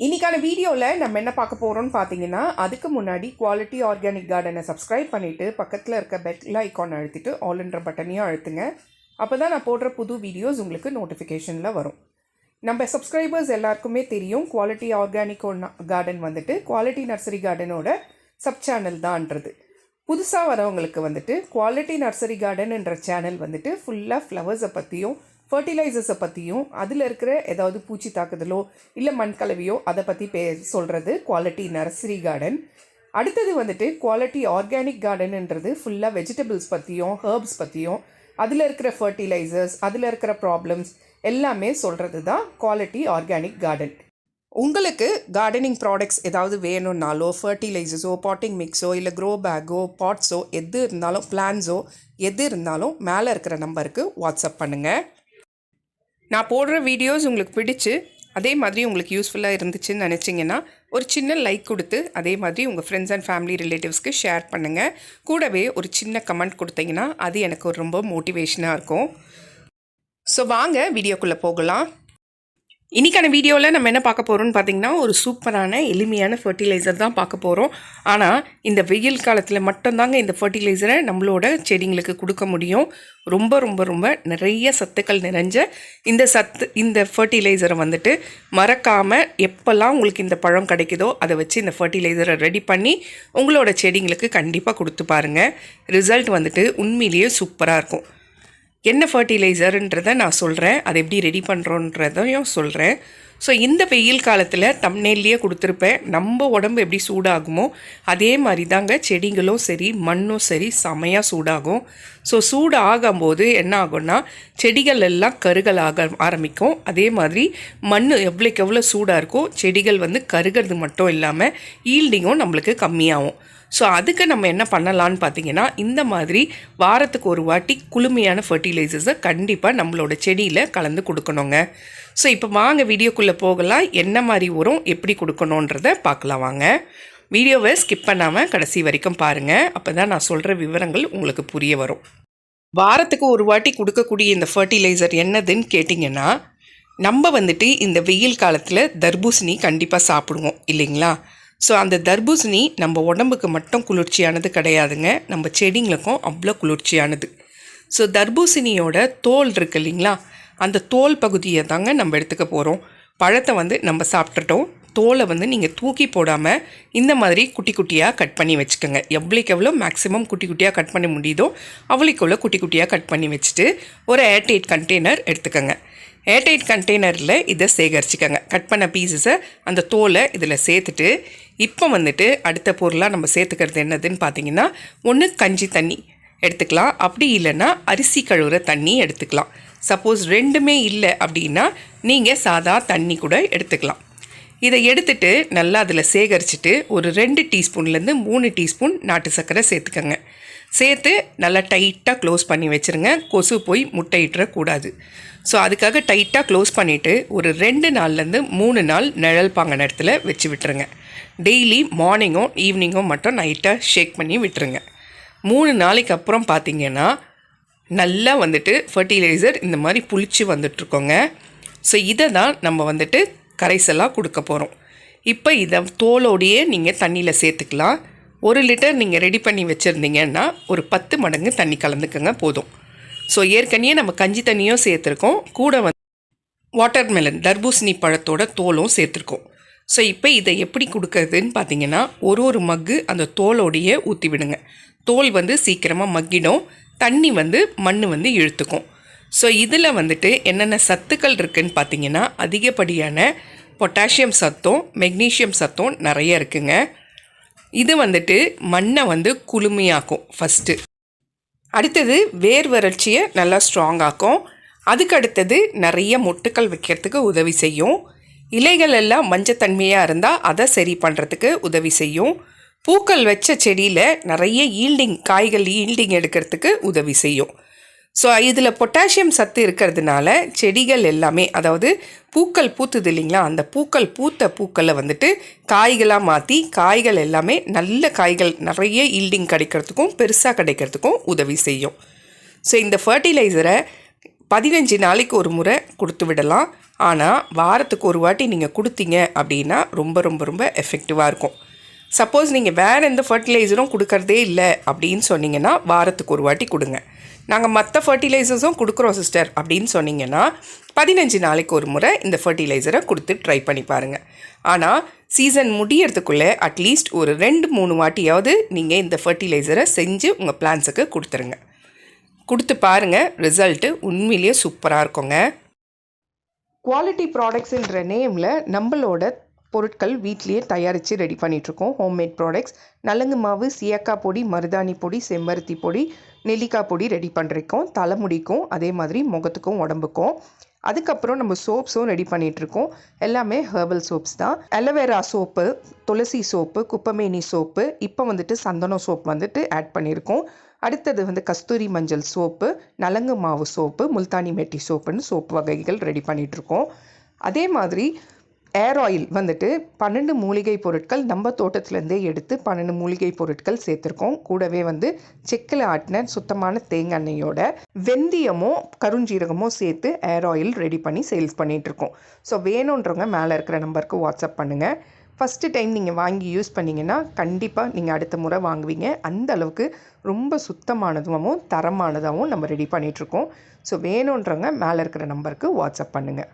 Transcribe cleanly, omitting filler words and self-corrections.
இன்றைக்கான வீடியோவில் நம்ம என்ன பார்க்க போகிறோம்னு பார்த்தீங்கன்னா, அதுக்கு முன்னாடி குவாலிட்டி ஆர்கானிக் கார்டனை சப்ஸ்கிரைப் பண்ணிவிட்டு பக்கத்தில் இருக்க பெல் ஐக்கான் அழுத்திட்டு ஆல்ன்ற பட்டனையும் அழுத்துங்க. அப்போ தான் நான் போடுற புது வீடியோஸ் உங்களுக்கு நோட்டிஃபிகேஷனில் வரும். நம்ம சப்ஸ்கிரைபர்ஸ் எல்லாருக்குமே தெரியும், குவாலிட்டி ஆர்கானிக் கார்டன் வந்துட்டு குவாலிட்டி நர்சரி கார்டனோட சப் சேனல் தான்ன்றது. புதுசாக வரவங்களுக்கு வந்துட்டு குவாலிட்டி நர்சரி கார்டன் என்ற சேனல் வந்துட்டு ஃபுல்லாக ஃப்ளவர்ஸை பற்றியும் ஃபர்டிலைசர்ஸை பற்றியும் அதில் இருக்கிற ஏதாவது பூச்சி தாக்குதலோ இல்லை மண் கலவையோ அதை பற்றி சொல்கிறது குவாலிட்டி நர்சரி கார்டன். அடுத்தது வந்துட்டு குவாலிட்டி ஆர்கானிக் கார்டன்ன்றது ஃபுல்லாக வெஜிடபிள்ஸ் பற்றியும் ஹர்ப்ஸ் பற்றியும் அதில் இருக்கிற ஃபர்டிலைசர்ஸ் அதில் இருக்கிற ப்ராப்ளம்ஸ் எல்லாமே சொல்கிறது தான் குவாலிட்டி ஆர்கானிக் கார்டன். உங்களுக்கு கார்டனிங் ப்ராடக்ட்ஸ் ஏதாவது வேணும்னாலோ ஃபர்டிலைசர்ஸோ பாட்டிங் மிக்ஸோ இல்லை க்ரோ பேக்கோ பாட்ஸோ எது இருந்தாலும் பிளான்ஸோ எது இருந்தாலும் மேலே இருக்கிற நம்பருக்கு வாட்ஸ்அப் பண்ணுங்கள். நான் போடுற வீடியோஸ் உங்களுக்கு பிடிச்சு அதே மாதிரி உங்களுக்கு யூஸ்ஃபுல்லாக இருந்துச்சுன்னு நினச்சிங்கன்னா ஒரு சின்ன லைக் கொடுத்து அதே மாதிரி உங்கள் ஃப்ரெண்ட்ஸ் அண்ட் ஃபேமிலி ரிலேட்டிவ்ஸ்க்கு ஷேர் பண்ணுங்கள். கூடவே ஒரு சின்ன கமெண்ட் கொடுத்தீங்கன்னா அது எனக்கு ஒரு ரொம்ப மோட்டிவேஷனாக இருக்கும். ஸோ வாங்க வீடியோக்குள்ளே போகலாம். இன்றைக்கான வீடியோவில் நம்ம என்ன பார்க்க போகிறோம்னு பார்த்திங்கன்னா, ஒரு சூப்பரான எளிமையான ஃபர்டிலைசர் தான் பார்க்க போகிறோம். ஆனால் இந்த வெயில் காலத்தில் மட்டும்தாங்க இந்த ஃபர்டிலைசரை நம்மளோட செடிங்களுக்கு கொடுக்க முடியும். ரொம்ப ரொம்ப ரொம்ப நிறைய சத்துக்கள் நிறைஞ்ச இந்த ஃபர்டிலைசரை வந்துட்டு மறக்காமல் எப்போல்லாம் உங்களுக்கு இந்த பழம் கிடைக்குதோ அதை வச்சு இந்த ஃபர்டிலைசரை ரெடி பண்ணி உங்களோட செடிங்களுக்கு கண்டிப்பாக கொடுத்து பாருங்கள். ரிசல்ட் வந்துட்டு உண்மையிலேயே சூப்பராக இருக்கும். என்ன ஃபர்டிலைசருன்றதை நான் சொல்கிறேன், அதை எப்படி ரெடி பண்ணுறோன்றதையும் சொல்கிறேன். ஸோ இந்த வெயில் காலத்தில் தம்ப்நெயில்லையே கொடுத்துருப்பேன், நம்ம உடம்பு எப்படி சூடாகுமோ அதே மாதிரி தாங்க செடிகளும் சரி மண்ணும் சரி செமையாக சூடாகும். ஸோ சூடு ஆகும்போது என்ன ஆகும்னா செடிகள் எல்லாம் கருகல் ஆரம்பிக்கும். அதே மாதிரி மண் எவ்வளோக்கு எவ்வளோ சூடாக இருக்கோ செடிகள் வந்து கருகிறது மட்டும் இல்லாமல் ஈல்டிங்கும் நம்மளுக்கு கம்மியாகும். ஸோ அதுக்கு நம்ம என்ன பண்ணலான்னு பார்த்தீங்கன்னா, இந்த மாதிரி வாரத்துக்கு ஒரு வாட்டி குளுமையான ஃபர்டிலைசர்ஸை கண்டிப்பாக நம்மளோட செடியில் கலந்து கொடுக்கணுங்க. ஸோ இப்போ வாங்க வீடியோக்குள்ளே போகலாம். என்ன மாதிரி உரம் எப்படி கொடுக்கணுன்றதை பார்க்கலாம் வாங்க. வீடியோவை ஸ்கிப் பண்ணாமல் கடைசி வரைக்கும் பாருங்கள். அப்போ தான் நான் சொல்கிற விவரங்கள் உங்களுக்கு புரிய வரும். வாரத்துக்கு ஒரு வாட்டி கொடுக்கக்கூடிய இந்த ஃபர்டிலைசர் என்னதுன்னு கேட்டிங்கன்னா, நம்ம வந்துட்டு இந்த வெயில் காலத்தில் தர்பூசணி கண்டிப்பாக சாப்பிடுவோம் இல்லைங்களா? ஸோ அந்த தர்பூசணி நம்ம உடம்புக்கு மட்டும் குளிர்ச்சியானது கிடையாதுங்க, நம்ம செடிங்களுக்கும் அவ்வளோ குளிர்ச்சியானது. ஸோ தர்பூசணியோட தோல் இருக்குது இல்லைங்களா, அந்த தோல் பகுதியை தாங்க நம்ம எடுத்துக்க போகிறோம். பழத்தை வந்து நம்ம சாப்பிட்டுட்டோம், தோலை வந்து நீங்கள் தூக்கி போடாமல் இந்த மாதிரி குட்டி குட்டியாக கட் பண்ணி வச்சுக்கோங்க. எவ்வளோக்கு எவ்வளோ மேக்ஸிமம் குட்டி குட்டியாக கட் பண்ண முடியுதோ அவ்வளோக்கு எவ்வளோ குட்டி குட்டியாக கட் பண்ணி வச்சுட்டு ஒரு ஏர்டைட் கண்டெய்னர் எடுத்துக்கோங்க. ஏர்டைட் கண்டெய்னரில் இதை சேகரிச்சுக்கோங்க. கட் பண்ண பீசஸை அந்த தோலை இதில் சேர்த்துட்டு இப்போ வந்துட்டு அடுத்த பொருளாக நம்ம சேர்த்துக்கிறது என்னதுன்னு பார்த்தீங்கன்னா, ஒன்று கஞ்சி தண்ணி எடுத்துக்கலாம், அப்படி இல்லைன்னா அரிசி கழுவுற தண்ணி எடுத்துக்கலாம். சப்போஸ் ரெண்டுமே இல்லை அப்படின்னா நீங்கள் சாதா தண்ணி கூட எடுத்துக்கலாம். இதை எடுத்துகிட்டு நல்லா அதில் சேகரிச்சுட்டு ஒரு 2 டீஸ்பூன்லேருந்து 3 டீஸ்பூன் நாட்டு சர்க்கரை சேர்த்துக்கோங்க. சேர்த்து நல்லா டைட்டாக க்ளோஸ் பண்ணி வச்சுருங்க. கொசு போய் முட்டையிடக்கூடாது. ஸோ அதுக்காக டைட்டாக க்ளோஸ் பண்ணிவிட்டு ஒரு 2 நாள்லேருந்து 3 நாள் நிழல் பாங்கின இடத்துல வச்சு விட்டுருங்க. டெய்லி மார்னிங்கும் ஈவினிங்கும் மட்டும் நைட்டாக ஷேக் பண்ணி விட்டுருங்க. 3 நாளைக்கு அப்புறம் பார்த்திங்கன்னா நல்லா வந்துட்டு ஃபர்டிலைசர் இந்த மாதிரி புளிச்சு வந்துட்ருக்கோங்க. ஸோ இதை தான் நம்ம வந்துட்டு கரைசலாக கொடுக்க போகிறோம். இப்போ இதை தோலோடையே நீங்கள் தண்ணியில் சேர்த்துக்கலாம். 1 லிட்டர் நீங்கள் ரெடி பண்ணி வச்சுருந்தீங்கன்னா ஒரு 10 மடங்கு தண்ணி கலந்துக்கங்க போதும். ஸோ ஏற்கனவே நம்ம கஞ்சி தண்ணியும் சேர்த்துருக்கோம், கூட வந்து வாட்டர்மெலன் தர்பூசணி பழத்தோட தோலும் சேர்த்துருக்கோம். ஸோ இப்போ இதை எப்படி கொடுக்கறதுன்னு பார்த்தீங்கன்னா, ஒரு மக்கு அந்த தோலோடையே ஊற்றி விடுங்க. தோல் வந்து சீக்கிரமாக மக்கிடும், தண்ணி வந்து மண் வந்து இழுத்துக்கும். ஸோ இதில் வந்துட்டு என்னென்ன சத்துக்கள் இருக்குதுன்னு பார்த்தீங்கன்னா, அதிகப்படியான பொட்டாசியம் சத்தும் மெக்னீஷியம் சத்தும் நிறைய இருக்குங்க. இது வந்துட்டு மண்ணை வந்து குளுமையாக்கும் ஃபஸ்ட்டு. அடுத்தது வேர் வறட்சியை நல்லா ஸ்ட்ராங்காக்கும். அதுக்கு அடுத்தது நிறைய மொட்டுக்கள் வைக்கிறதுக்கு உதவி செய்யும். இலைகள் எல்லாம் மஞ்சத்தன்மையாக இருந்தால் அதை சரி பண்ணுறதுக்கு உதவி செய்யும். பூக்கள் வச்ச செடியில் நிறைய காய்கள் ஈல்டிங் எடுக்கிறதுக்கு உதவி செய்யும். ஸோ இதில் பொட்டாசியம் சத்து இருக்கிறதுனால செடிகள் எல்லாமே, அதாவது பூக்கள் பூத்துது இல்லைங்களா, அந்த பூக்களை வந்துட்டு காய்களாக மாற்றி காய்கள் எல்லாமே நல்ல காய்கள் நிறைய ஈல்டிங் கிடைக்கிறதுக்கும் பெருசாக கிடைக்கிறதுக்கும் உதவி செய்யும். ஸோ இந்த ஃபர்டிலைசரை 15 நாளைக்கு ஒரு முறை கொடுத்து விடலாம். ஆனால் வாரத்துக்கு ஒரு வாட்டி நீங்கள் கொடுத்தீங்க அப்படின்னா ரொம்ப ரொம்ப ரொம்ப எஃபெக்டிவாக இருக்கும். சப்போஸ் நீங்கள் வேறு எந்த ஃபர்டிலைசரும் கொடுக்கறதே இல்லை அப்படின்னு சொன்னீங்கன்னா வாரத்துக்கு ஒரு வாட்டி கொடுங்க. நாங்கள் மற்ற ஃபர்டிலைசர்ஸும் கொடுக்குறோம் சிஸ்டர் அப்படின்னு சொன்னீங்கன்னா 15 நாளைக்கு ஒரு முறை இந்த ஃபர்டிலைசரை கொடுத்து ட்ரை பண்ணி பாருங்கள். ஆனால் சீசன் முடியறதுக்குள்ளே அட்லீஸ்ட் ஒரு 2-3 வாட்டியாவது நீங்கள் இந்த ஃபர்டிலைசரை செஞ்சு உங்கள் பிளான்ஸுக்கு கொடுத்துருங்க. கொடுத்து பாருங்கள், ரிசல்ட்டு உண்மையிலேயே சூப்பராக இருக்குங்க. குவாலிட்டி ப்ராடக்ட்ஸுன்ற நேமில் நம்மளோட பொருட்கள் வீட்லேயே தயாரித்து ரெடி பண்ணிகிட்ருக்கோம். ஹோம்மேட் ப்ராடக்ட்ஸ், நலங்கு மாவு, சீயக்காய் பொடி, மருதாணி பொடி, செம்பருத்தி பொடி, நெல்லிக்காய் பொடி ரெடி பண்ணிருக்கோம். தலைமுடிக்கும் அதே மாதிரி முகத்துக்கும் உடம்புக்கும். அதுக்கப்புறம் நம்ம சோப்ஸும் ரெடி பண்ணிகிட்ருக்கோம். எல்லாமே ஹெர்பல் சோப்ஸ் தான். அலோவேரா சோப்பு, துளசி சோப்பு, குப்பமேனி சோப்பு, இப்போ வந்துட்டு சந்தனம் சோப் வந்துட்டு ஆட் பண்ணியிருக்கோம். அடுத்தது வந்து கஸ்தூரி மஞ்சள் சோப்பு, நலங்கு மாவு சோப்பு, முல்தானி மெட்டி சோப்புன்னு சோப்பு வகைகள் ரெடி பண்ணிகிட்ருக்கோம். அதே மாதிரி ஏர் ஆயில் வந்துட்டு 12 மூலிகை பொருட்கள் நம்ம தோட்டத்துலேருந்தே எடுத்து 12 மூலிகை பொருட்கள் சேர்த்துருக்கோம். கூடவே வந்து செக்கில் ஆட்டின சுத்தமான தேங்காய் எண்ணெயோட வெந்தயமோ கருஞ்சீரகமோ சேர்த்து ஏர் ஆயில் ரெடி பண்ணி சேல்ஸ் பண்ணிகிட்ருக்கோம். ஸோ வேணுன்றவங்க மேலே இருக்கிற நம்பருக்கு வாட்ஸ்அப் பண்ணுங்கள். ஃபஸ்ட்டு டைம் நீங்கள் வாங்கி யூஸ் பண்ணிங்கன்னா கண்டிப்பாக நீங்கள் அடுத்த முறை வாங்குவீங்க. அந்த அளவுக்கு ரொம்ப சுத்தமானதாகவும் தரமானதாகவும் நம்ம ரெடி பண்ணிகிட்ருக்கோம். ஸோ வேணுன்றவங்க மேலே இருக்கிற நம்பருக்கு வாட்ஸ்அப் பண்ணுங்கள்.